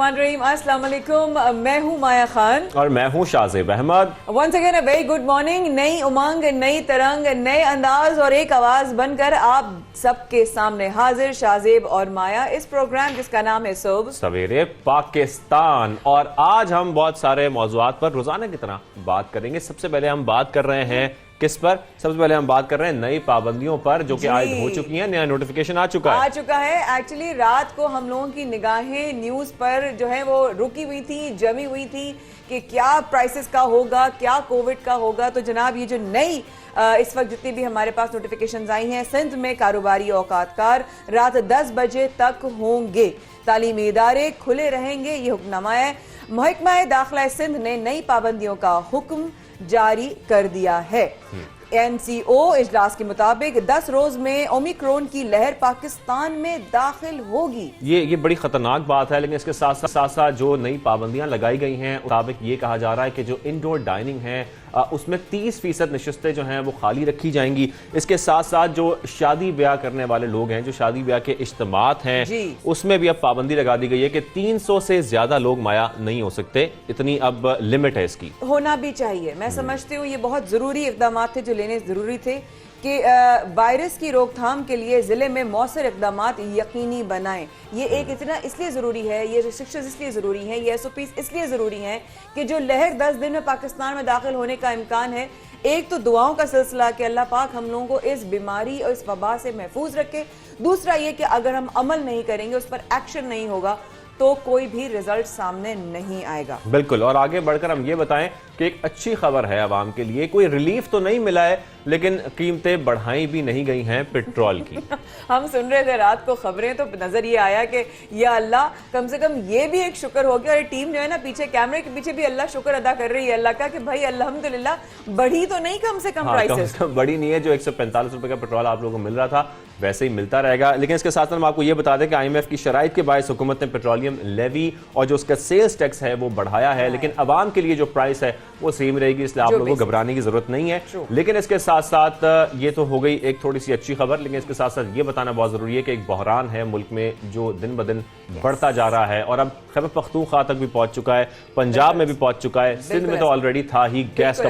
बिस्मिल्लाहिर्रहमानिर्रहीम। अस्सलाम वालेकुम। मैं हूँ माया खान और मैं हूँ Shahzeb Ahmad. Once again a very good morning. नई उमंग, नई तरंग, नए अंदाज और एक आवाज बनकर आप सबके सामने हाजिर शाहजेब और माया, इस प्रोग्राम जिसका नाम है सुबह सवेरे पाकिस्तान। और आज हम बहुत सारे मौज़ूआत पर रोजाना की तरह बात करेंगे। सबसे पहले हम बात कर रहे हैं किस पर? सबसे पहले हम बात कर रहे हैं नई पाबंदियों पर जो कि आयद हो चुकी हैं। नया नोटिफिकेशन आ चुका है। एक्चुअली रात को हम लोगों की निगाहें न्यूज पर जो है वो रुकी हुई थी, जमी हुई थी कि क्या प्राइसेस का होगा, क्या कोविड का होगा। तो जनाब ये जो नई इस वक्त जितनी भी हमारे पास नोटिफिकेशंस आई हैं, सिंध में कारोबारी औकातकार रात 10 बजे तक होंगे, तालीमी इदारे खुले रहेंगे, ये हुक्मनामा है। महकमा दाखिला सिंध ने नई पाबंदियों का हुक्म जारी कर दिया है। एनसीओ इजलास के मुताबिक 10 रोज में ओमिक्रॉन की लहर पाकिस्तान में दाखिल होगी। ये बड़ी खतरनाक बात है, लेकिन इसके साथ साथ जो नई पाबंदियां लगाई गई हैं मुताबिक ये कहा जा रहा है कि जो इंडोर डाइनिंग है उसमें 30% नशिस्तें जो हैं वो खाली रखी जाएंगी। इसके साथ साथ जो शादी ब्याह करने वाले लोग हैं, जो शादी ब्याह के इज्तिमात हैं, उसमें भी अब पाबंदी लगा दी गई है कि 300 से ज्यादा लोग माया नहीं हो सकते। इतनी अब लिमिट है इसकी। होना भी चाहिए। मैं समझती हूँ ये बहुत जरूरी इकदाम थे जो लेने जरूरी थे कि वायरस की रोकथाम के लिए जिले में मौसर इकदाम यकीनी बनाएं। ये एक इतना इसलिए जरूरी है, ये रिस्ट्रिक्शंस इसलिए जरूरी हैं, ये एसओपीज इसलिए जरूरी हैं कि जो लहर 10 दिन में पाकिस्तान में दाखिल होने का इम्कान है, एक तो दुआओं का सिलसिला कि अल्लाह पाक हम लोगों को इस बीमारी और इस वबा से महफूज रखे। दूसरा ये कि अगर हम अमल नहीं करेंगे, उस पर एक्शन नहीं होगा, तो कोई भी रिजल्ट सामने नहीं आएगा। बिल्कुल। और आगे बढ़कर हम ये बताएं कि एक अच्छी खबर है आवाम के लिए। कोई रिलीफ तो नहीं मिला है, लेकिन कीमतें बढ़ाई भी नहीं गई हैं पेट्रोल की। हम सुन रहे थे रात को खबरें, तो नजर ये आया कि या अल्लाह, कम से कम ये भी एक शुक्र हो गया। और टीम जो है ना पीछे कैमरे के पीछे भी अल्लाह शुक्र अदा कर रही है अल्लाह का कि भाई अल्हम्दुलिल्लाह बढ़ी तो नहीं, कम से कम प्राइसेस बढ़ी नहीं है। जो 145 रुपए का पेट्रोल आप लोगों को मिल रहा था वैसे ही मिलता रहेगा। लेकिन इसके साथ साथ हम आपको ये बता दें कि IMF की शराइत के बायस हुकूमत ने पेट्रोलियम लेवी और जो उसका सेल्स टैक्स है वो बढ़ाया है, लेकिन अवाम के लिए जो प्राइस है वो सेम रहेगी, इसलिए आप लोगों को घबराने की जरूरत नहीं है। लेकिन इसके साथ साथ ये तो हो गई एक थोड़ी सी अच्छी खबर, लेकिन इसके साथ साथ ये बताना बहुत जरूरी है कि एक बहरान है मुल्क में जो दिन ब दिन बढ़ता जा रहा है और अब खैबर पख्तूनख्वा तक भी पहुंच चुका है, पंजाब में भी पहुंच चुका है, सिंध में तो ऑलरेडी था ही गैस का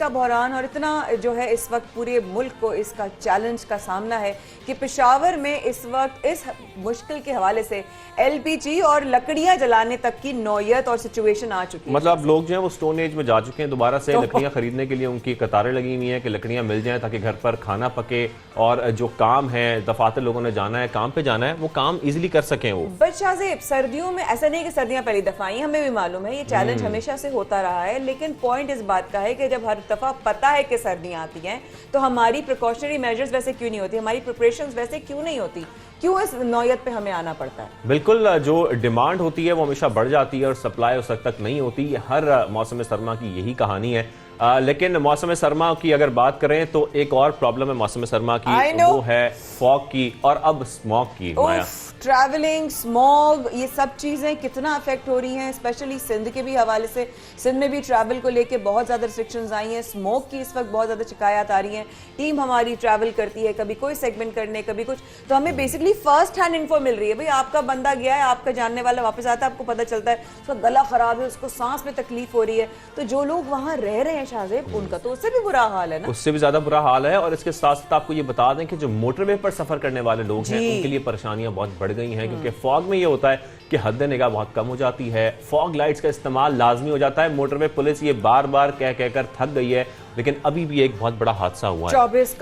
बहरान। और इतना जो है इस वक्त पूरे मुल्क को इसका चैलेंज का सामना है कि पेशावर में इस वक्त इस मुश्किल के हवाले से LPG और लकड़ियां जलाने तक की नौयत और सिचुएशन आ चुकी है। मतलब अब लोग जो है वो स्टोन एज में जा चुके हैं। दोबारा से लकड़ियां खरीदने के लिए उनकी कतारें लगी हुई हैं कि लकड़ियां मिल जाएं ताकि घर पर खाना पके, और जो काम है दफातर लोगों ने जाना है, काम पे जाना है, वो काम इजीली कर सकें वो। शाहजेब, सर्दियों में ऐसा नहीं कि सर्दियां पहली दफा आई, हमें भी मालूम है ये चैलेंज हमेशा से होता रहा है, लेकिन पॉइंट इस बात का है कि जब हर दफा पता है कि सर्दियां आती हैं तो हमारी प्रिकॉशनरी मेजर्स वैसे क्यों नहीं होती, हमारी प्रिपरेशंस वैसे क्यों नहीं होती, क्यों इस नौयत पे हमें आना पड़ता है? बिल्कुल, जो डिमांड होती है वो हमेशा बढ़ जाती है और सप्लाई उस हद तक नहीं होती। ये हर मौसम सरमा की यही कहानी है। लेकिन मौसम सरमा की अगर बात करें तो एक और प्रॉब्लम है मौसम सरमा की, वो है फॉग की और अब स्मॉग की। ट्रैवलिंग, स्मॉग, ये सब चीजें कितना अफेक्ट हो रही हैं, स्पेशली सिंध के भी हवाले से। सिंध में भी ट्रैवल को लेके बहुत ज्यादा रिस्ट्रिक्शंस आई हैं, स्मोक की इस वक्त बहुत ज्यादा शिकायत आ रही हैं। टीम हमारी ट्रैवल करती है, कभी कोई सेगमेंट करने, कभी कुछ, तो हमें बेसिकली फर्स्ट हैंड इन्फो मिल रही है। भाई आपका बंदा गया है, आपका जानने वाला वापस आता है, आपको पता चलता है उसका गला खराब है, उसको सांस में तकलीफ हो रही है। तो जो लोग वहां रह रहे हैं शाहजेब, उनका तो उससे भी बुरा हाल है ना, उससे भी ज्यादा बुरा हाल है। और इसके साथ साथ आपको ये बता दें कि जो मोटरवे पर सफर करने वाले लोग हैं उनके लिए परेशानियां बहुत बढ़ गई हैं, क्योंकि फॉग में ये होता है कि हद निगाह बहुत कम हो जाती है, फॉग लाइट्स का इस्तेमाल लाजमी हो जाता है। मोटरवे पुलिस ये बार बार कह कहकर थक गई है, लेकिन अभी भी एक बहुत बड़ा हादसा हुआ है। 24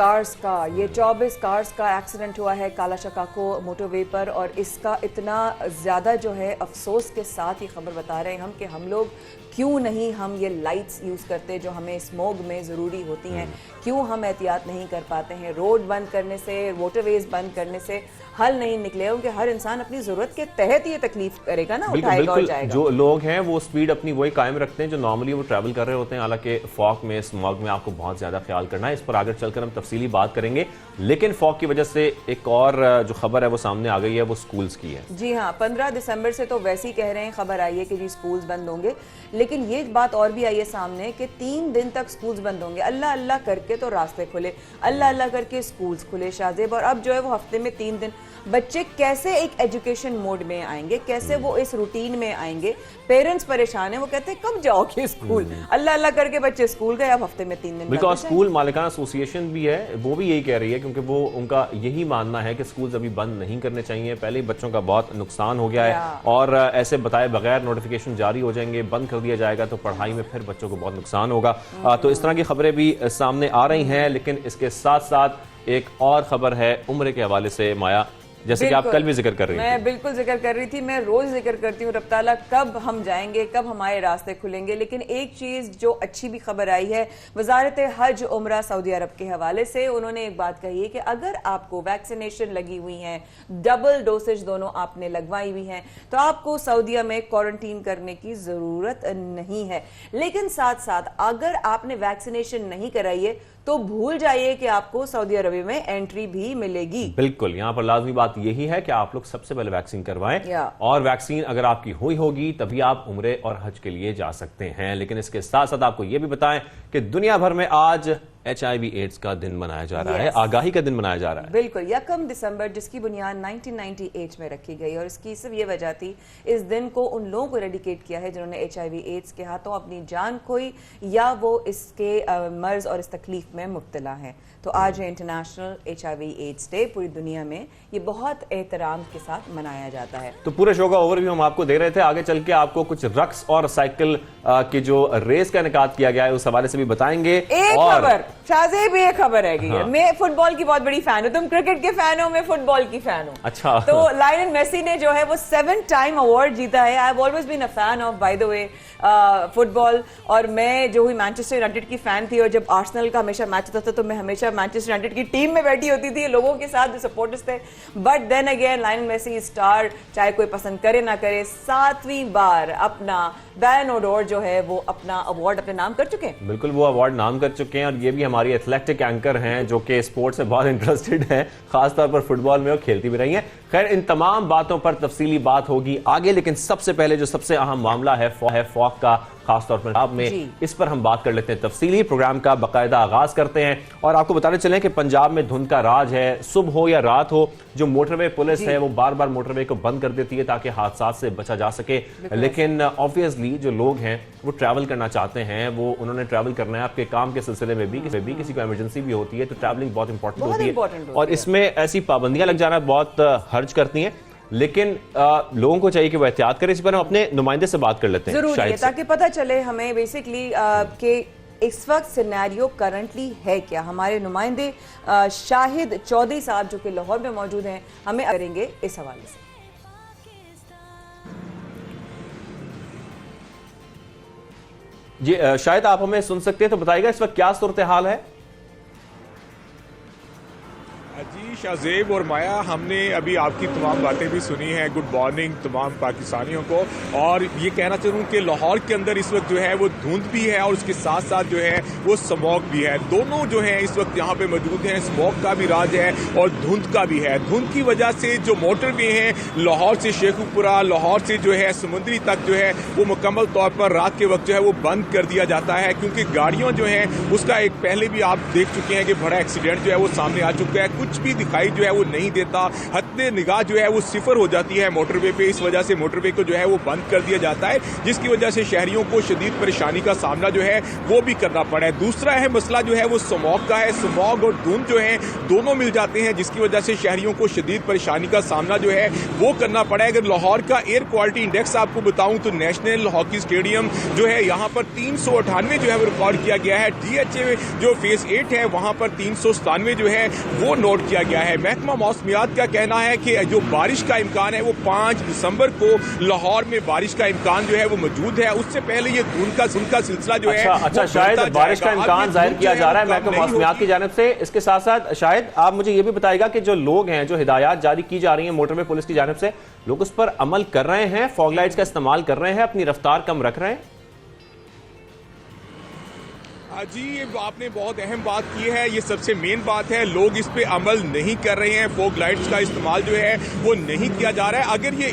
कार्स का एक्सीडेंट हुआ है काला शकाको मोटरवे पर, और इसका इतना ज्यादा जो है अफसोस के साथ ये खबर बता रहे हैं हम कि हम लोग क्यों नहीं हम ये लाइट्स यूज करते जो हमें स्मोग में जरूरी होती हैं, क्यों हम एहतियात नहीं कर पाते हैं। रोड बंद करने से, वाटरवेज बंद करने से हल नहीं निकले, क्योंकि हर इंसान अपनी जरूरत के तहत ये तकलीफ करेगा ना, उठाएगा और जाएगा। जो लोग हैं वो स्पीड अपनी वही कायम रखते हैं जो नॉर्मली वो ट्रैवल कर रहे होते हैं, हालांकि फॉग में, स्मॉग में आपको बहुत ज़्यादा ख्याल करना है। इस पर आगे चलकर हम तफसीली बात करेंगे, लेकिन फॉग की वजह से एक और जो खबर है वो सामने आ गई है, वो स्कूल्स की है। जी हाँ, 15 दिसंबर से तो वैसे ही कह रहे हैं, खबर आई है कि जी स्कूल्स बंद होंगे, लेकिन ये बात और भी आई है सामने कि 3 दिन तक स्कूल्स बंद होंगे। अल्लाह अल्लाह करके तो रास्ते खुले, अल्लाह अल्लाह करके स्कूल्स खुले शाहजेब, और अब जो है वो हफ्ते में 3 दिन बच्चे कैसे एक एजुकेशन मोड में आएंगे, कैसे वो इस रूटीन में आएंगे। पेरेंट्स परेशान है, वो कहते हैं कब जाओगे स्कूल। अल्लाह अल्लाह करके बच्चे स्कूल गए, अब हफ्ते में 3 दिन। बिकॉज स्कूल मालिकाना एसोसिएशन भी है, वो भी यही कह रही है, क्योंकि वो उनका यही मानना है कि स्कूल्स अभी बंद नहीं करने चाहिए। पहले ही बच्चों का बहुत नुकसान हो गया है, और ऐसे बताए बगैर नोटिफिकेशन जारी हो जाएंगे, बंद कर दिया जाएगा तो पढ़ाई में फिर बच्चों को बहुत नुकसान होगा। तो इस तरह की खबरें भी सामने आ रही हैं। लेकिन इसके साथ साथ एक और खबर है उम्र के हवाले से, माया, जैसे कि आप कल भी जिक्र कर रही थी। मैं बिल्कुल जिक्र कर रही थी, मैं रोज जिक्र करती हूँ, रब ताला कब हम जाएंगे, कब हमारे रास्ते खुलेंगे। लेकिन एक चीज जो अच्छी भी खबर आई है वजारत हज उम्रा सऊदी अरब के हवाले से, उन्होंने एक बात कही है कि अगर आपको वैक्सीनेशन लगी हुई है, डबल डोसेज दोनों आपने लगवाई हुई है, तो आपको सऊदीया में क्वारंटीन करने की जरूरत नहीं है। लेकिन साथ साथ अगर आपने वैक्सीनेशन नहीं कराई है तो भूल जाइए कि आपको सऊदी अरब में एंट्री भी मिलेगी। बिल्कुल, यहां पर लाजमी बात यही है कि आप लोग सबसे पहले वैक्सीन करवाएं, और वैक्सीन अगर आपकी हुई होगी तभी आप उम्रे और हज के लिए जा सकते हैं। लेकिन इसके साथ साथ आपको यह भी बताएं कि दुनिया भर में आज HIV एड्स का दिन मनाया जा रहा है, आगाही का दिन मनाया जा रहा है। बिल्कुल, 1 दिसंबर, जिसकी बुनियाद 1998 में रखी गई, और इसकी सिर्फ ये वजह थी, इस दिन को उन लोगों को डेडिकेट किया है जिन्होंने HIV एड्स के हाथों अपनी जान खोई या वो इसके मर्ज और इस तकलीफ में मुब्तला है। तो आज है इंटरनेशनल HIV एड्स डे। पूरी दुनिया में ये बहुत एहतराम के साथ मनाया जाता है। तो पूरे शो का ओवरव्यू हम आपको दे रहे थे, आगे चल के आपको कुछ रक्स और साइकिल की जो रेस का इनेकाद किया गया है उस हवाले से भी बताएंगे। एक खबर शाहजेब, ये खबर है, हाँ। मैं फुटबॉल की बहुत बड़ी फैन हूँ, तुम क्रिकेट के फैन हो, मैं फुटबॉल की फैन हूँ। अच्छा। तो लायनल मेसी ने जो है वो 7 टाइम अवार्ड जीता है। I have always been a fan of, by the way, football, और मैं जो हुई मैनचेस्टर यूनाइटेड की फैन थी, और जब आर्सेनल का हमेशा मैच होता था तो मैं हमेशा मैनचेस्टर यूनाइटेड की टीम में बैठी होती थी, लोगों के साथ जो सपोर्टर्स थे। But then again Lionel Messi star, चाहे कोई पसंद करे ना करे, 7वीं बार अपना बैलन डोर जो है वो अपना अवार्ड अपने नाम कर चुके हैं। बिल्कुल, वो अवार्ड नाम कर चुके हैं, और ये भी हमारी एथलेटिक एंकर हैं जो कि स्पोर्ट्स से बहुत इंटरेस्टेड हैं, खासतौर पर फुटबॉल में, वो खेलती भी रही हैं। खैर, इन तमाम बातों पर तफसीली बात होगी आगे, लेकिन सबसे पहले जो सबसे अहम मामला है फॉग का, खासतौर पर पंजाब में, इस पर हम बात कर लेते हैं तफसीली। प्रोग्राम का बाकायदा आगाज करते हैं, और आपको बताने चलें कि पंजाब में धुंध का राज है। सुबह हो या रात हो, जो मोटरवे पुलिस है वो बार बार मोटरवे को बंद कर देती है ताकि हादसा से बचा जा सके। लेकिन ऑब्वियसली जो लोग हैं वो ट्रैवल करना चाहते हैं, वो उन्होंने ट्रैवल करना है आपके काम के सिलसिले में भी, किसी को इमरजेंसी भी होती है, तो ट्रैवलिंग बहुत इंपॉर्टेंट होती है, और इसमें ऐसी पाबंदियां लग जाना बहुत हर्ज करती हैं। लेकिन लोगों को चाहिए कि वो एहतियात करें। इस पर हम अपने नुमाइंदे से बात कर लेते हैं, जरूरी है, ताकि पता चले हमें बेसिकली कि इस वक्त सिनेरियो करंटली है क्या। हमारे नुमाइंदे शाहिद चौधरी साहब जो कि लाहौर में मौजूद हैं, हमें करेंगे इस हवाले से। जी शायद आप हमें सुन सकते हैं, तो बताइएगा इस वक्त क्या सूरत हाल है। जी शाहजेब और माया, हमने अभी आपकी तमाम बातें भी सुनी हैं। गुड मॉर्निंग तमाम पाकिस्तानियों को। और ये कहना चाहूँ कि लाहौर के अंदर इस वक्त जो है वो धुंध भी है और उसके साथ साथ जो है वो स्मॉग भी है। दोनों जो है इस वक्त यहाँ पे मौजूद हैं। स्मॉग का भी राज है और धुंध का भी है। धुंध की वजह से जो मोटरवे हैं लाहौर से शेखुपुरा, लाहौर से जो है समुद्री तक जो है वो मुकम्मल तौर पर रात के वक्त जो है वो बंद कर दिया जाता है, क्योंकि गाड़ियों जो है उसका एक पहले भी आप देख चुके हैं कि बड़ा एक्सीडेंट जो है वो सामने आ चुका है। कुछ भी दिखाई जो है वो नहीं देता, हद्दे निगाह जो है वो सिफर हो जाती है मोटरवे पे। इस वजह से मोटरवे को जो है वो बंद कर दिया जाता है, जिसकी वजह से शहरियों को शदीद परेशानी का सामना जो है वो भी करना पड़ा है। दूसरा है मसला जो है वो स्मॉग का है। स्मॉग और धुंध जो है दोनों मिल जाते हैं, जिसकी वजह से शहरियों को शदीद परेशानी का सामना जो है वो करना पड़ा है। अगर लाहौर का एयर क्वालिटी इंडेक्स आपको बताऊं तो नेशनल हॉकी स्टेडियम जो है यहाँ पर 398 जो है वो रिकॉर्ड किया गया है। DHA जो फेज 8 है वहां पर 397 जो है वो नोट किया गया है। महकमा मौसमियात का कहना है कि जो बारिश का इम्कान है वो 5 दिसंबर को लाहौर में बारिश का इम्कान जो है वो मौजूद है। उससे पहले ये धुंध का सिलसिला जो है अच्छा शायद बारिश का इम्कान जाहिर किया जा रहा है महकमा मौसमियात की जानिब से। इसके साथ साथ शायद आप मुझे ये भी बताएगा कि जो लोग हैं, जो हिदायत जारी की जा रही है मोटरवे पुलिस की जानिब से, लोग उस पर अमल कर रहे हैं, फॉग लाइट्स का इस्तेमाल कर रहे हैं, अपनी रफ्तार कम रख रहे हैं? जी, ये आपने बहुत अहम बात की है। ये सबसे मेन बात है, लोग इस पे अमल नहीं कर रहे हैं। फॉग लाइट्स का इस्तेमाल जो है वो नहीं किया जा रहा है। अगर ये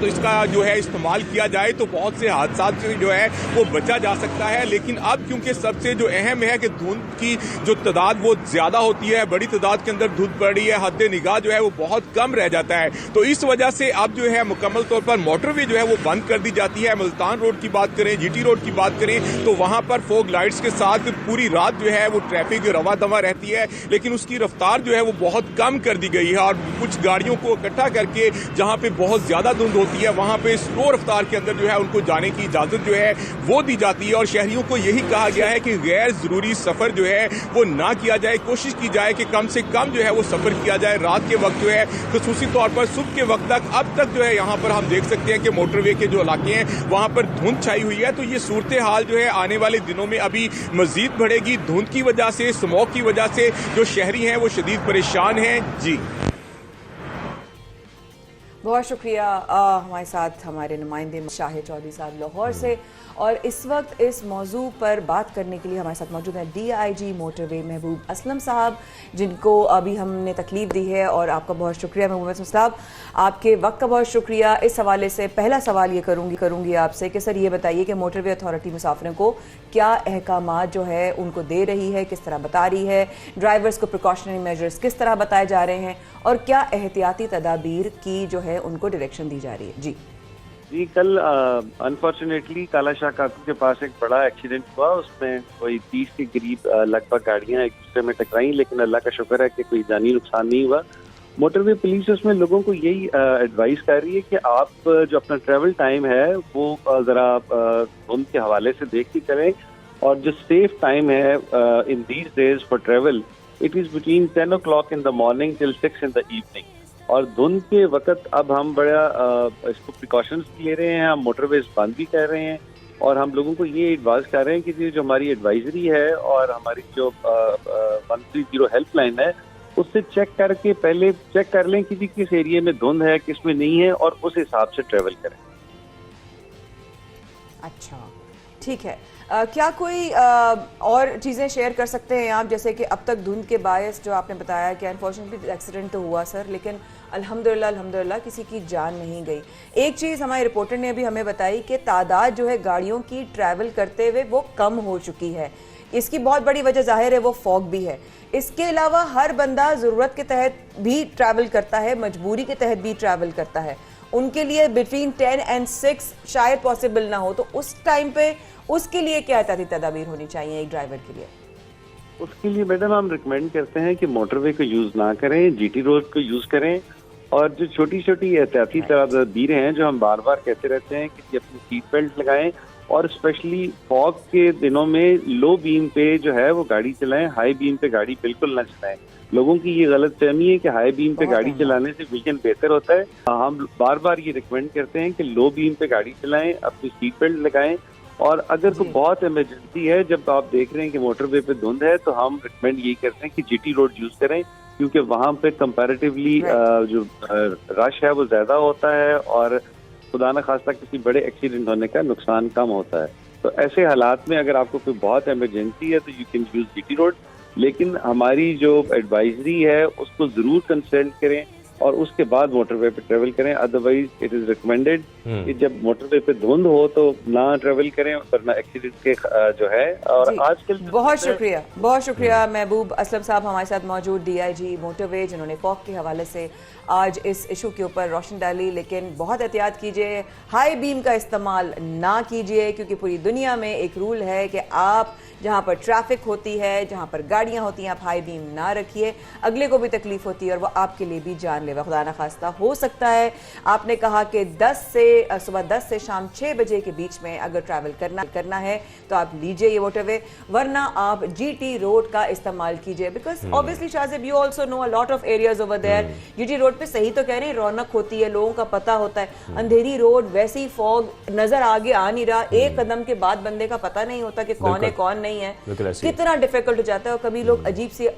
इसका जो है इस्तेमाल किया जाए तो बहुत से हादसात से जो है वो बचा जा सकता है। लेकिन अब क्योंकि सबसे जो अहम है कि धुंध की जो तादाद वो ज्यादा होती है, बड़ी तादाद के अंदर धुंध पड़ी है, हद निगाह जो है वो बहुत कम रह जाता है। तो इस वजह से अब जो है मुकम्मल तौर पर मोटरवे जो है वो बंद कर दी जाती है। मुल्तान रोड की बात करें, जीटी रोड की बात करें तो वहां पर फॉग लाइट्स के साथ पूरी रात जो है वो ट्रैफिक रवा दवा रहती है, लेकिन उसकी रफ्तार जो है वो बहुत कम कर दी गई है। और कुछ गाड़ियों को इकट्ठा करके जहां पे बहुत ज्यादा धुंध होती है वहां पे स्लो रफ्तार के अंदर जो है उनको जाने की इजाजत जो है वो दी जाती है। और शहरियों को यही कहा गया है कि गैर जरूरी सफर जो है वो ना किया जाए। कोशिश की जाए कि कम से कम जो है वो सफर किया जाए। रात के वक्त जो है खुसूसी तौर पर सुबह के वक्त तक अब तक जो है यहाँ पर हम देख सकते हैं कि मोटरवे के जो इलाके हैं वहां पर धुंध छाई हुई है। तो ये सूरत हाल जो है आने वाले दिनों में अभी मजीद बढ़ेगी। धुंध की वजह से, स्मोक की वजह से जो शहरी हैं वो शदीद परेशान हैं। जी, बहुत शुक्रिया। हमारे साथ हमारे नुमाइंदे शाहिद चौधरी साहब लाहौर से, और इस वक्त इस मौजू पर बात करने के लिए हमारे साथ मौजूद हैं DIG मोटरवे महबूब असलम साहब, जिनको अभी हमने तकलीफ दी है। और आपका बहुत शुक्रिया महबूब असलम साहब, आपके वक्त का बहुत शुक्रिया। इस हवाले से पहला सवाल ये करूँगी आपसे कि सर ये बताइए कि मोटरवे अथॉरिटी मुसाफिरों को क्या अहकामात जो है उनको दे रही है, किस तरह बता रही है, ड्राइवर्स को प्रिकॉशनरी मेजर्स किस तरह बताए जा रहे हैं, और क्या एहतियाती तदाबीर की जो है उनको डायरेक्शन दी जा रही है? जी, कल अनफॉर्चुनेटली काला शाह काकू के पास एक बड़ा एक्सीडेंट हुआ। उसमें कोई 30 के करीब लगभग गाड़ियां एक दूसरे में टकराई, लेकिन अल्लाह का शुक्र है कि कोई जानी नुकसान नहीं हुआ। मोटरवे पुलिस उसमें लोगों को यही एडवाइस कर रही है कि आप जो अपना ट्रैवल टाइम है वो ज़रा धुंध के हवाले से देख के करें, और जो सेफ टाइम है in these days for travel, it is between 10 o'clock in the morning till 6 in the evening। और धुंध के वक्त अब हम बड़ा इसको प्रिकॉशंस ले रहे हैं, हम मोटरवेज बंद भी कर रहे हैं, और हम लोगों को ये एडवाइस कर रहे हैं कि जो हमारी एडवाइजरी है और हमारी जो 130 हेल्पलाइन है उससे चेक करके पहले चेक कर लें कि किस एरिया में धुंध है, किस में नहीं है, और उस हिसाब से ट्रेवल करें। अच्छा, ठीक है। क्या कोई और चीज़ें शेयर कर सकते हैं आप, जैसे कि अब तक धुंध के बायस जो आपने बताया कि अनफॉर्चुनेटली एक्सीडेंट तो हुआ सर, लेकिन अल्हम्दुलिल्लाह किसी की जान नहीं गई। एक चीज़ हमारे रिपोर्टर ने भी हमें बताई कि तादाद जो है गाड़ियों की ट्रैवल करते हुए वो कम हो चुकी है। इसकी बहुत बड़ी वजह जाहिर है वो फॉग भी है। इसके अलावा हर बंदा ज़रूरत के तहत भी ट्रैवल करता है, मजबूरी के तहत भी ट्रैवल करता है। उनके लिए बिटवीन 10 and 6 शायद पॉसिबल ना हो, तो उस टाइम पे उसके लिए क्या एहतियाती तदाबीर होनी चाहिए एक ड्राइवर के लिए? उसके लिए मैडम हम रिकमेंड करते हैं कि मोटरवे को यूज ना करें, जीटी रोड को यूज करें, और जो छोटी छोटी एहतियाती तदाबीरें हैं जो हम बार बार कहते रहते हैं कि अपनी सीट बेल्ट लगाएं, और स्पेशली फॉग के दिनों में लो बीम पे जो है वो गाड़ी चलाएं, हाई बीम पे गाड़ी बिल्कुल ना चलाएं। लोगों की ये गलत फहमी है कि हाई बीम पे गाड़ी चलाने से विजन बेहतर होता है। हम बार बार ये रिकमेंड करते हैं कि लो बीम पे गाड़ी चलाएं, अपनी सीट बेल्ट लगाएं, और अगर कोई बहुत इमरजेंसी है, जब आप देख रहे हैं कि मोटरवे पे धुंध है, तो हम रिकमेंड यही करते हैं कि जीटी रोड यूज करें, क्योंकि वहां पे कंपैरेटिवली जो रश है वो ज्यादा होता है, और खुदा न खास्ता किसी बड़े एक्सीडेंट होने का नुकसान कम होता है। तो ऐसे हालात में अगर आपको कोई बहुत इमरजेंसी है तो you can use GT road, लेकिन हमारी जो एडवाइजरी है उसको जरूर कंसल्ट करें और उसके बाद मोटरवे पे ट्रेवल करें। अदरवाइज इट इज रिकमेंडेड कि जब मोटरवे पे धुंध हो तो ना ट्रेवल करें, वरना एक्सीडेंट के जो है। और आजकल बहुत शुक्रिया महबूब असलम साहब हमारे साथ मौजूद, DIG मोटरवे, जिन्होंने फॉग के हवाले से आज इस इशू के ऊपर रोशनी डाली। लेकिन बहुत एहतियात कीजिए, हाई बीम का इस्तेमाल ना कीजिए, क्योंकि पूरी दुनिया में एक रूल है कि आप जहाँ पर ट्रैफिक होती है, जहाँ पर गाड़ियाँ होती हैं, आप हाई बीम ना रखिए। अगले को भी तकलीफ होती है और वो आपके लिए भी जानलेवा खुदा ना खास्ता हो सकता है। आपने कहा कि सुबह 10 से शाम 6 बजे के बीच में अगर ट्रैवल करना है तो आप लीजिए ये मोटरवे, वरना आप GT रोड का इस्तेमाल कीजिए। Because obviously Shahzeb, you also know a lot of areas over there. GT road पे सही तो कह रहे हैं, रौनक होती है, लोगों का पता होता है। अंधेरी रोड, वैसे ही फॉग, नजर आगे आ नहीं रहा, एक कदम के बाद बंदे का पता नहीं होता कि कौन है कौन नहीं है, कितना डिफिकल्ट हो जाता है। और कभी लोग अजीब सी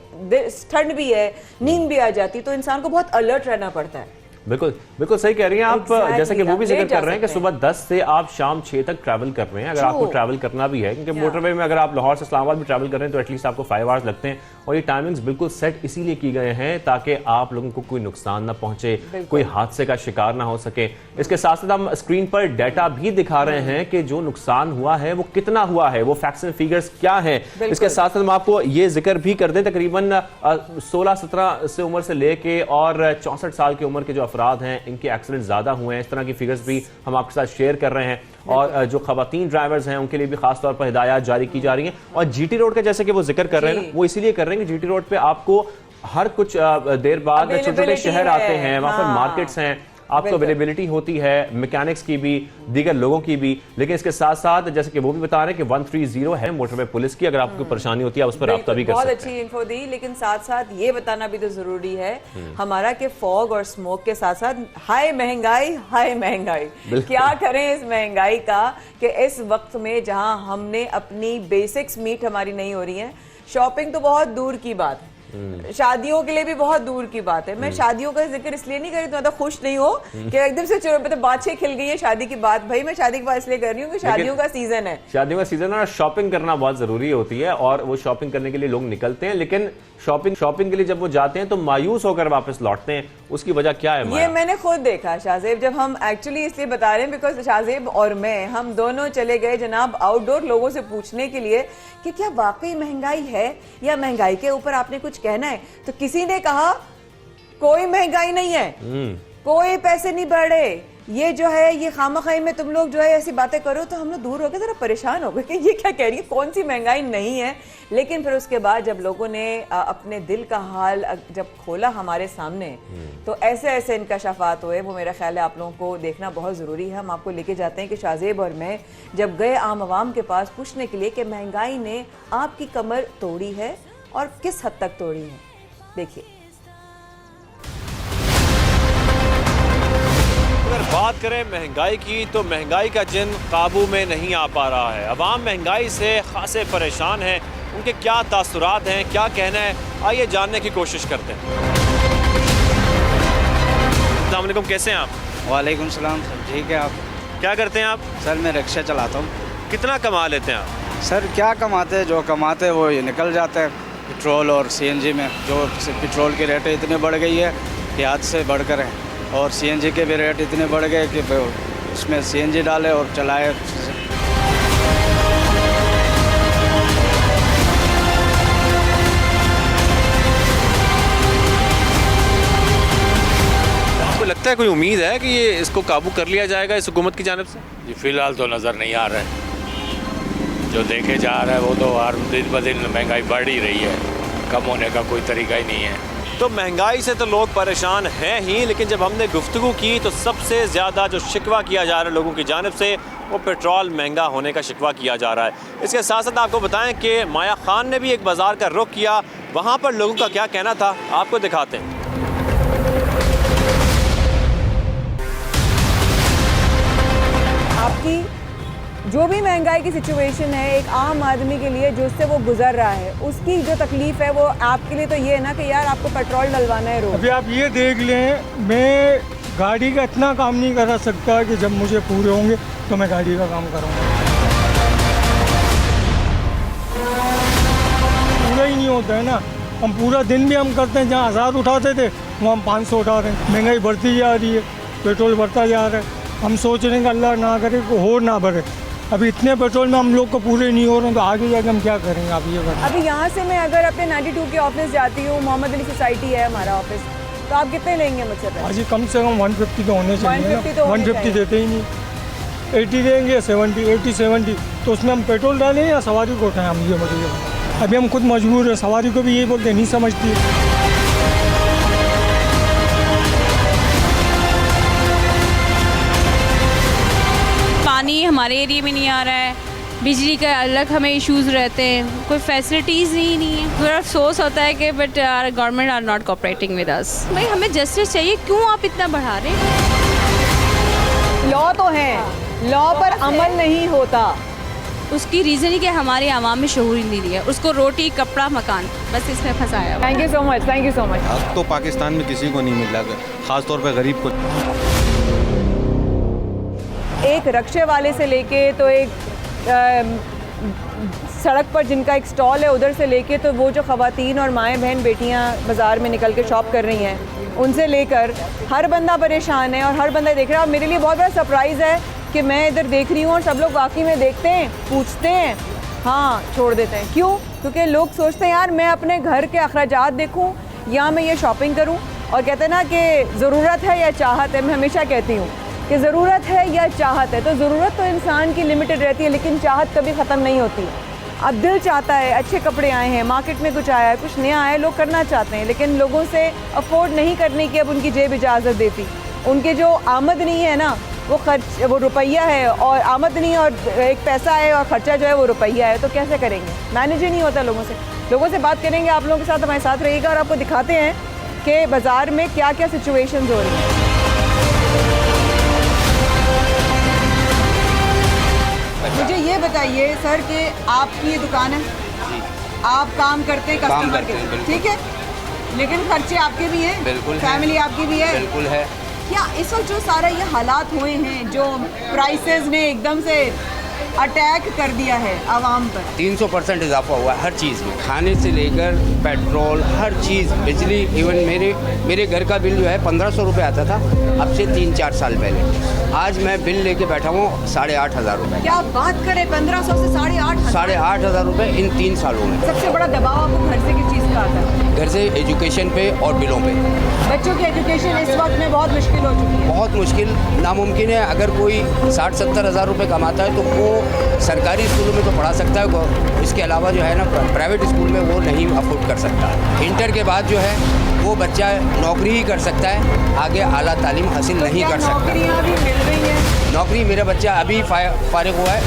ठंड भी है, नींद भी आ जाती, तो इंसान को बहुत अलर्ट रहना पड़ता है। बिल्कुल बिल्कुल सही कह रही हैं आप। Exactly, जैसे कि वो भी आप ले जिक्र जा कर रहे हैं कि सकते सुबह 10 से आप शाम 6 तक ट्रैवल कर रहे हैं, अगर आपको ट्रैवल करना भी है, क्योंकि मोटरवे में अगर आप लाहौर से इस्लामाबाद भी ट्रैवल कर रहे हैं तो एटलीस्ट आपको 5 आवर्स लगते हैं। और ये टाइमिंग्स बिल्कुल सेट इसीलिए की गए हैं ताकि आप लोगों को कोई नुकसान ना पहुंचे, कोई हादसे का शिकार ना हो सके। इसके साथ साथ हम स्क्रीन पर डाटा भी दिखा रहे हैं कि जो नुकसान हुआ है वो कितना हुआ है, वो फैक्ट्स एंड फिगर्स क्या है। इसके साथ साथ हम आपको ये जिक्र भी कर दें, तकरीबन 16-17 से उम्र से लेके और 64 साल की उम्र के जो अफराद हैं इनके एक्सीडेंट ज्यादा हुए हैं। इस तरह की फिगर्स भी हम आपके साथ शेयर कर रहे हैं। और जो खवातीन ड्राइवर्स हैं उनके लिए भी खास तौर पर हिदायत जारी की जा रही हैं। और जीटी रोड का जैसे कि वो जिक्र कर रहे हैं, वो इसीलिए कर रहे हैं कि जीटी रोड पे आपको हर कुछ देर बाद छोटे छोटे शहर आते हैं, वहां पर मार्केट्स हैं, आपको अवेलेबिलिटी होती है मैकेनिक्स की भी, दीगर लोगों की भी। लेकिन इसके साथ साथ जैसे कि वो भी बता रहे हैं कि 130 है मोटरवे पुलिस की, अगर आपको परेशानी होती है उस पर राब्ता भी कर सकते हैं। बहुत अच्छी इन्फो दी, लेकिन साथ साथ ये बताना भी तो जरूरी है हमारा कि फॉग और स्मोक के साथ साथ हाई महंगाई क्या करें इस महंगाई का, कि इस वक्त में जहां हमने अपनी बेसिक्स मीट हमारी नहीं हो रही है, शॉपिंग तो बहुत दूर की बात है, शादियों के लिए भी बहुत दूर की बात है। मैं शादियों का जिक्र इसलिए नहीं कर रही, तो खुश नहीं हो कि एकदम से मतलब बाछे खिल गई है शादी की बात। भाई मैं शादी की बात इसलिए कर रही हूँ कि शादियों का सीजन है, शादियों का सीजन है और शॉपिंग करना बहुत जरूरी होती है। और वो शॉपिंग करने के लिए लोग निकलते हैं, लेकिन शॉपिंग के लिए जब वो जाते हैं तो मायूस होकर वापस लौटते हैं। उसकी वजह क्या है? ये मैंने खुद देखा शाहजेब, जब हम एक्चुअली इसलिए बता रहे हैं बिकॉज शाहजेब और मैं हम दोनों चले गए जनाब आउटडोर लोगों से पूछने के लिए कि क्या वाकई महंगाई है या महंगाई के ऊपर आपने कुछ कहना है। तो किसी ने कहा कोई महंगाई नहीं है, कोई पैसे नहीं बढ़े, ये जो है ये खामखाई में तुम लोग जो है ऐसी बातें करो। तो हम लोग दूर हो गए, जरा परेशान हो गए कि ये क्या कह रही है, कौन सी महंगाई नहीं है। लेकिन फिर उसके बाद जब लोगों ने अपने दिल का हाल जब खोला हमारे सामने, तो ऐसे ऐसे इनकशाफात हुए, वो मेरा ख्याल है आप लोगों को देखना बहुत ज़रूरी है। हम आपको लेके जाते हैं कि शाहजेब और मैं जब गए आम आवाम के पास पूछने के लिए कि महंगाई ने आपकी कमर तोड़ी है और किस हद तक तोड़ी है। देखिए, अगर बात करें महंगाई की तो महंगाई का जिन काबू में नहीं आ पा रहा है। अवाम महंगाई से खासे परेशान हैं, उनके क्या तासुरात हैं, क्या कहना है, आइए जानने की कोशिश करते हैं। अस्सलाम वालेकुम, कैसे हैं आप? वालेकुम सलाम सर, ठीक है। आप क्या करते हैं आप? सर मैं रिक्शा चलाता हूँ। कितना कमा लेते हैं आप? सर क्या कमाते हैं, जो कमाते हैं वो ये निकल जाते हैं पेट्रोल और सीएनजी में। जो पेट्रोल की रेटें इतनी बढ़ गई है कि हद से बढ़कर है, और सीएनजी के भी रेट इतने बढ़ गए कि उसमें सीएनजी डाले और चलाए। आपको लगता है कोई उम्मीद है कि ये इसको काबू कर लिया जाएगा इस हुकूमत की जानिब से? जी फिलहाल तो नज़र नहीं आ रहा है, जो देखे जा रहा है वो तो हर दिन ब दिन महंगाई बढ़ ही रही है, कम होने का कोई तरीका ही नहीं है। तो महंगाई से तो लोग परेशान हैं ही, लेकिन जब हमने गुफ्तगू की तो सबसे ज़्यादा जो शिकवा किया जा रहा है लोगों की जानिब से, वो पेट्रोल महंगा होने का शिकवा किया जा रहा है। इसके साथ साथ आपको बताएं कि माया खान ने भी एक बाज़ार का रुख किया, वहाँ पर लोगों का क्या कहना था आपको दिखाते हैं। आपकी जो भी महंगाई की सिचुएशन है एक आम आदमी के लिए जो उससे वो गुजर रहा है, उसकी जो तकलीफ है वो आपके लिए तो ये है ना कि यार आपको पेट्रोल डलवाना है रोज। अभी आप ये देख लें, मैं गाड़ी का इतना काम नहीं करा सकता कि जब मुझे पूरे होंगे तो मैं गाड़ी का काम करूँगा। पूरा ही नहीं होता है ना, हम पूरा दिन भी हम करते हैं, जहाँ 1000 उठाते थे वहाँ हम 500 उठा रहे हैं। महंगाई बढ़ती जा रही है, पेट्रोल बढ़ता जा रहा है। हम सोच रहे हैं कि अल्लाह ना करे को हो ना बढ़े। अभी इतने पेट्रोल में हम लोग को पूरे नहीं हो रहे हैं, तो आगे जाके हम क्या करेंगे आप ये बताएं। अभी यहाँ से मैं अगर अपने 92 के ऑफिस जाती हूँ, मोहम्मद अली सोसाइटी है हमारा ऑफिस, तो आप कितने लेंगे मुझसे? आज कम से कम 150 तो होने चाहिए। 150 देते ही नहीं, 80 देंगे, 70, 80, 70। तो उसमें हम पेट्रोल डालें या सवारी को उठाएं? हम ये बताइए। अभी हम खुद मजबूर हैं, सवारी को भी यही बोलते नहीं समझती। पानी हमारे एरिया में नहीं आ रहा है, बिजली का अलग हमें इश्यूज रहते हैं, कोई फैसिलिटीज़ ही नहीं है। थोड़ा अफसोस होता है कि but government are not cooperating with us. भाई हमें जस्टिस चाहिए, क्यों आप इतना बढ़ा रहे हैं? लॉ तो है, लॉ पर अमल नहीं होता। उसकी रीज़न ही कि हमारे आवाम में शऊर ही नहीं है, उसको रोटी कपड़ा मकान बस इसमें फंसाया हुआ। Thank you so much, thank you so much. हक तो पाकिस्तान में किसी को नहीं मिला, ख़ास तौर पे गरीब को। एक रक्शे वाले से लेके तो एक सड़क पर जिनका एक स्टॉल है उधर से लेके तो वो जो ख़वातीन और माएँ बहन बेटियाँ बाज़ार में निकल के शॉप कर रही हैं उनसे लेकर हर बंदा परेशान है और हर बंदा देख रहा है। और मेरे लिए बहुत बड़ा सरप्राइज़ है कि मैं इधर देख रही हूँ और सब लोग वाकई में देखते हैं, पूछते हैं, हाँ छोड़ देते हैं। क्यों? क्योंकि लोग सोचते हैं यार मैं अपने घर के अखराजात देखूँ या मैं ये शॉपिंग करूँ। और कहते हैं ना कि ज़रूरत है या चाहत है, मैं हमेशा कहती हूँ कि ज़रूरत है या चाहत है। तो ज़रूरत तो इंसान की लिमिटेड रहती है लेकिन चाहत कभी ख़त्म नहीं होती। अब दिल चाहता है, अच्छे कपड़े आए हैं, मार्केट में कुछ आया है, कुछ नया आया है, लोग करना चाहते हैं लेकिन लोगों से अफोर्ड नहीं करने की अब उनकी जेब इजाज़त देती। उनके जो आमदनी है ना वो रुपया है और आमदनी और एक पैसा है और ख़र्चा जो है वो रुपया है, तो कैसे करेंगे? मैनेज ही नहीं होता लोगों से। लोगों से बात करेंगे, आप लोगों के साथ हमारे साथ रहिएगा और आपको दिखाते हैं कि बाज़ार में क्या क्या सिचुएशंस हो रही हैं। मुझे ये बताइए सर कि आपकी ये दुकान है, आप काम करते हैं कस्टमर के, ठीक है, लेकिन खर्चे आपके भी हैं, बिल्कुल, फैमिली आपकी भी है, बिल्कुल है। क्या इस वक्त जो सारा ये हालात हुए हैं, जो प्राइसेस ने एकदम से अटैक कर दिया है आवाम पर, 300% इजाफा हुआ है हर चीज़ में, खाने से लेकर पेट्रोल, हर चीज़, बिजली, इवन मेरे घर का बिल जो है 1500 रुपये आता था अब से 3-4 साल पहले। आज मैं बिल लेके बैठा हूँ 8,500 रुपये। क्या बात करें, 1500 से 8,500? 8,500 रुपये इन 3 सालों में। सबसे बड़ा दबाव आपको घर से किस चीज़ का आता है? घर से एजुकेशन पे और बिलों पे। बच्चों की एजुकेशन इस वक्त में बहुत मुश्किल हो चुकी है। बहुत मुश्किल, नामुमकिन है। अगर कोई 60-70 हज़ार रुपये कमाता है तो वो सरकारी स्कूलों में तो पढ़ा सकता है, इसके अलावा जो है ना प्राइवेट स्कूल में वो नहीं अफोर्ड कर सकता। इंटर के बाद जो है वो बच्चा नौकरी ही कर सकता है, आगे आला तालीम हासिल नहीं कर सकता। नौकरियाँ भी मिल रही हैं? नौकरी, मेरा बच्चा अभी फारिग हुआ है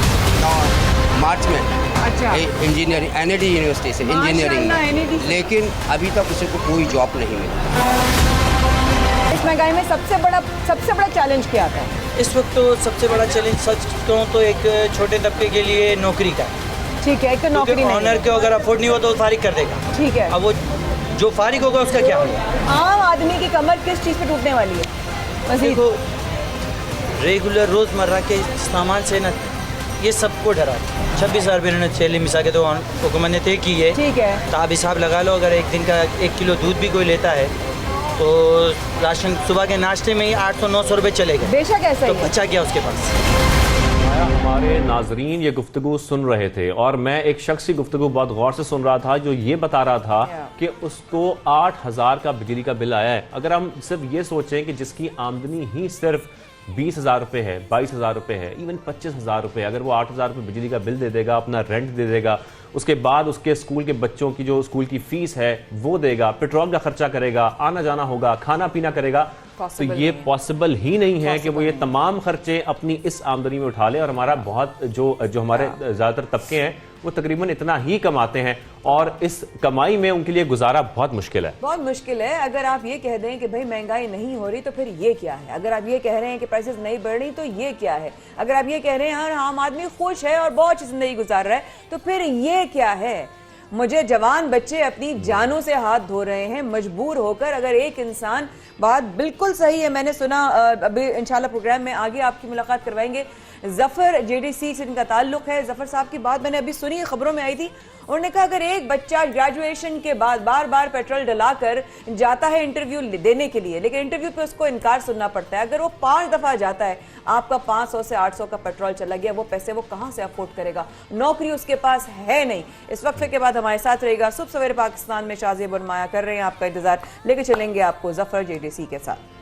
मार्च में, अच्छा, इंजीनियरिंग NIT यूनिवर्सिटी से इंजीनियरिंग में, लेकिन अभी तक उसे कोई जॉब नहीं मिली। इस महंगाई में सबसे बड़ा चैलेंज क्या आता है इस वक्त? तो सबसे बड़ा चैलेंज सच कहूँ तो एक छोटे तबके के लिए नौकरी का, ठीक है, एक तो नौकरी नहीं, ऑनर को अगर अफोर्ड नहीं हो तो फारिग कर देगा, ठीक है। अब वो जो फारिग होगा उसका क्या होगा? आम आदमी की कमर किस चीज़ पे टूटने वाली है? मज़ीद देखो, रेगुलर रोज़मर्रा के सामान से ना ये सबको डरा। 26,000 रुपये इन्होंने चैली मिसा के तो हुकूमत ने तय की है, ठीक है। तो आप हिसाब लगा लो, अगर एक दिन का 1 किलो दूध भी कोई लेता है तो राशन सुबह के नाश्ते में ही 800-900 रुपये चलेगा। बेशक ऐसा तो ही है। बचा क्या उसके पास? हमारे नाजरीन ये गुफ्तगू सुन रहे थे और मैं एक शख्स की गुफ्तगू बहुत गौर से सुन रहा था जो ये बता रहा था कि उसको 8,000 का बिजली का बिल आया है। अगर हम सिर्फ ये सोचें कि जिसकी आमदनी ही सिर्फ 20,000 रुपये है, 22,000 रुपये है, इवन 25,000 रुपये, अगर वो 8,000 रुपये बिजली का बिल दे देगा, अपना रेंट दे देगा, उसके बाद उसके स्कूल के बच्चों की जो स्कूल की फीस है वो देगा, पेट्रोल का खर्चा करेगा, आना जाना होगा, खाना पीना करेगा, तो ये पॉसिबल ही नहीं है कि वो ये तमाम खर्चे अपनी इस आमदनी में उठा ले। और हमारा बहुत जो हमारे ज़्यादातर तबके हैं वो तकरीबन इतना ही कमाते हैं और इस कमाई में उनके लिए गुजारा बहुत मुश्किल है, बहुत मुश्किल है। अगर आप ये कह दें कि भाई महंगाई नहीं हो रही तो फिर ये क्या है? अगर आप ये कह रहे हैं कि प्राइसेस नहीं बढ़ रही तो ये क्या है? अगर आप ये कह रहे हैं यार आम आदमी खुश है और बहुत अच्छी जिंदगी गुजार रहा है तो फिर ये क्या है? मुझे जवान बच्चे अपनी जानों से हाथ धो रहे हैं मजबूर होकर। अगर एक इंसान, बात बिल्कुल सही है, मैंने सुना, अभी इंशाल्लाह प्रोग्राम में आगे आपकी मुलाकात करवाएंगे, जफर JDC से इनका ताल्लुक है। जफर साहब की बात मैंने अभी सुनी, खबरों में आई थी। उन्होंने कहा अगर एक बच्चा ग्रेजुएशन के बाद बार बार पेट्रोल डलाकर जाता है इंटरव्यू देने के लिए, लेकिन इंटरव्यू पे उसको इनकार सुनना पड़ता है, अगर वो 5 दफा जाता है, आपका 500 से 800 का पेट्रोल चला गया, वो पैसे वो कहां से अफोर्ड करेगा? नौकरी उसके पास है नहीं। इस वक्त के बाद हमारे साथ रहेगा सुबह सवेरे पाकिस्तान में शाज़ेब और माया कर रहे हैं आपका इंतजार, लेके चलेंगे आपको जफर JDC के साथ।